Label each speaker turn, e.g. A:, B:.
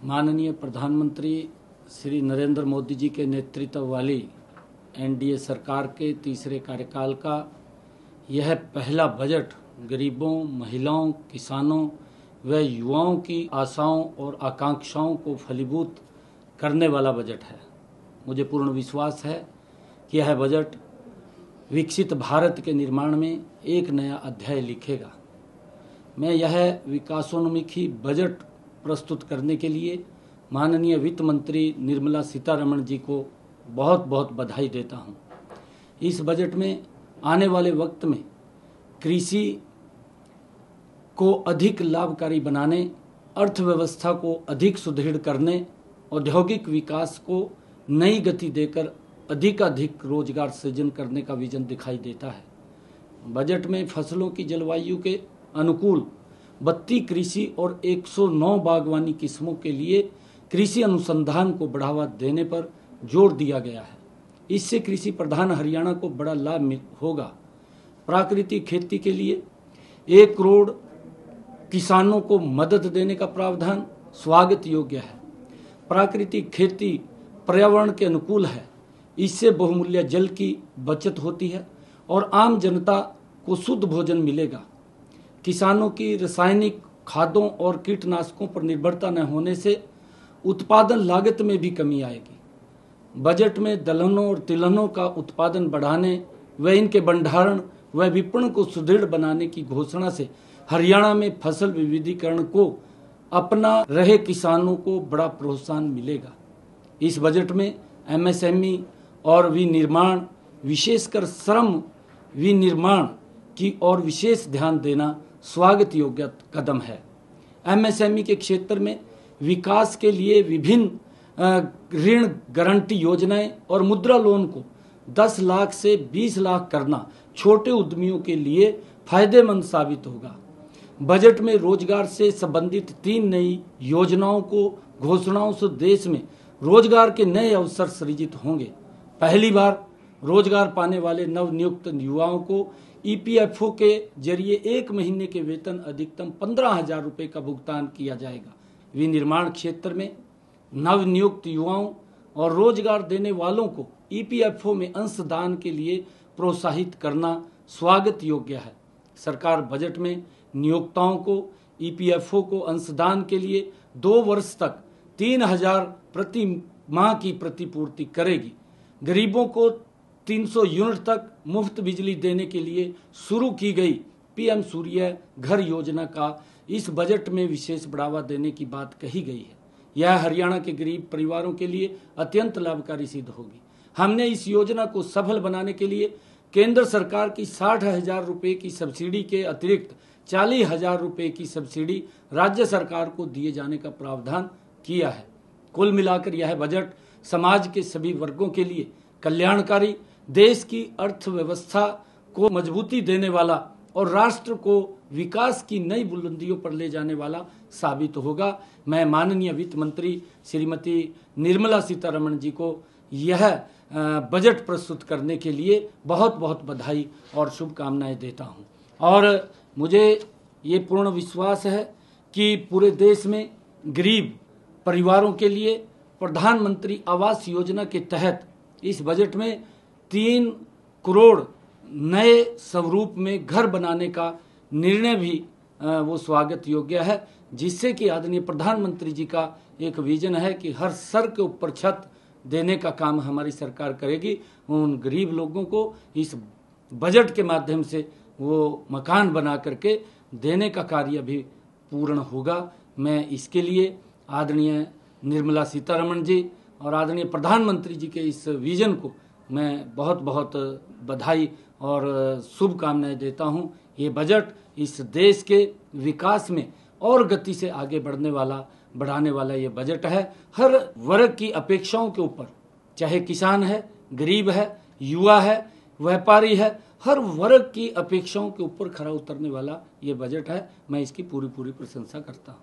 A: माननीय प्रधानमंत्री श्री नरेंद्र मोदी जी के नेतृत्व वाली एनडीए सरकार के तीसरे कार्यकाल का यह पहला बजट गरीबों, महिलाओं, किसानों व युवाओं की आशाओं और आकांक्षाओं को फलीभूत करने वाला बजट है। मुझे पूर्ण विश्वास है कि यह बजट विकसित भारत के निर्माण में एक नया अध्याय लिखेगा। मैं यह विकासोन्मुखी बजट प्रस्तुत करने के लिए माननीय वित्त मंत्री निर्मला सीतारमण जी को बहुत बहुत बधाई देता हूं। इस बजट में आने वाले वक्त में कृषि को अधिक लाभकारी बनाने, अर्थव्यवस्था को अधिक सुदृढ़ करने, औद्योगिक विकास को नई गति देकर अधिक रोजगार सृजन करने का विजन दिखाई देता है। बजट में फसलों की जलवायु के अनुकूल 32 कृषि और 109 बागवानी किस्मों के लिए कृषि अनुसंधान को बढ़ावा देने पर जोर दिया गया है। इससे कृषि प्रधान हरियाणा को बड़ा लाभ होगा। प्राकृतिक खेती के लिए 1 करोड़ किसानों को मदद देने का प्रावधान स्वागत योग्य है। प्राकृतिक खेती पर्यावरण के अनुकूल है। इससे बहुमूल्य जल की बचत होती है और आम जनता को शुद्ध भोजन मिलेगा। किसानों की रासायनिक खादों और कीटनाशकों पर निर्भरता न होने से उत्पादन लागत में भी कमी आएगी। बजट में दलहनों और तिलहनों का उत्पादन बढ़ाने व इनके भंडारण व विपणन को सुदृढ़ बनाने की घोषणा से हरियाणा में फसल विविधीकरण को अपना रहे किसानों को बड़ा प्रोत्साहन मिलेगा। इस बजट में एमएसएमई और विनिर्माण, विशेषकर श्रम विनिर्माण की ओर विशेष ध्यान देना स्वागत योग्य कदम है। एमएसएमई के क्षेत्र में विकास के लिए विभिन्न ऋण गारंटी योजनाएं और मुद्रा लोन को 10 लाख से 20 लाख करना छोटे उद्यमियों के लिए फायदेमंद साबित होगा। बजट में रोजगार से संबंधित 3 नई योजनाओं को घोषणाओं से देश में रोजगार के नए अवसर सृजित होंगे। पहली बार रोजगार पाने वाले नवनियुक्त युवाओं को ईपीएफओ के जरिए 1 महीने के वेतन अधिकतम 15,000 रुपये का भुगतान किया जाएगा। विनिर्माण क्षेत्र में नवनियुक्त युवाओं और रोजगार देने वालों को ईपीएफओ में अंशदान के लिए प्रोत्साहित करना स्वागत योग्य है। सरकार बजट में नियोक्ताओं को ईपीएफओ को अंशदान के लिए 2 वर्ष तक 3,000 प्रति माह की प्रतिपूर्ति करेगी। गरीबों को 300 यूनिट तक मुफ्त बिजली देने के लिए शुरू की गई पीएम सूर्य घर योजना का इस बजट में विशेष बढ़ावा देने की बात कही गई है। यह हरियाणा के गरीब परिवारों के लिए अत्यंत लाभकारी सिद्ध होगी। हमने इस योजना को सफल बनाने के लिए केंद्र सरकार की 60,000 रुपये की सब्सिडी के अतिरिक्त 40,000 रुपये की सब्सिडी राज्य सरकार को दिए जाने का प्रावधान किया है। कुल मिलाकर यह बजट समाज के सभी वर्गों के लिए कल्याणकारी, देश की अर्थव्यवस्था को मजबूती देने वाला और राष्ट्र को विकास की नई बुलंदियों पर ले जाने वाला साबित होगा। मैं माननीय वित्त मंत्री श्रीमती निर्मला सीतारमण जी को यह बजट प्रस्तुत करने के लिए बहुत बहुत बधाई और शुभकामनाएं देता हूं। और मुझे ये पूर्ण विश्वास है कि पूरे देश में गरीब परिवारों के लिए प्रधानमंत्री आवास योजना के तहत इस बजट में 3 करोड़ नए स्वरूप में घर बनाने का निर्णय भी वो स्वागत योग्य है, जिससे कि आदरणीय प्रधानमंत्री जी का एक विजन है कि हर सर के ऊपर छत देने का काम हमारी सरकार करेगी। उन गरीब लोगों को इस बजट के माध्यम से वो मकान बना करके देने का कार्य भी पूर्ण होगा। मैं इसके लिए आदरणीय निर्मला सीतारमण जी और आदरणीय प्रधानमंत्री जी के इस विजन को मैं बहुत बहुत बधाई और शुभकामनाएं देता हूं। ये बजट इस देश के विकास में और गति से आगे बढ़ाने वाला ये बजट है। हर वर्ग की अपेक्षाओं के ऊपर, चाहे किसान है, गरीब है, युवा है, व्यापारी है, हर वर्ग की अपेक्षाओं के ऊपर खरा उतरने वाला ये बजट है। मैं इसकी पूरी प्रशंसा करता हूं।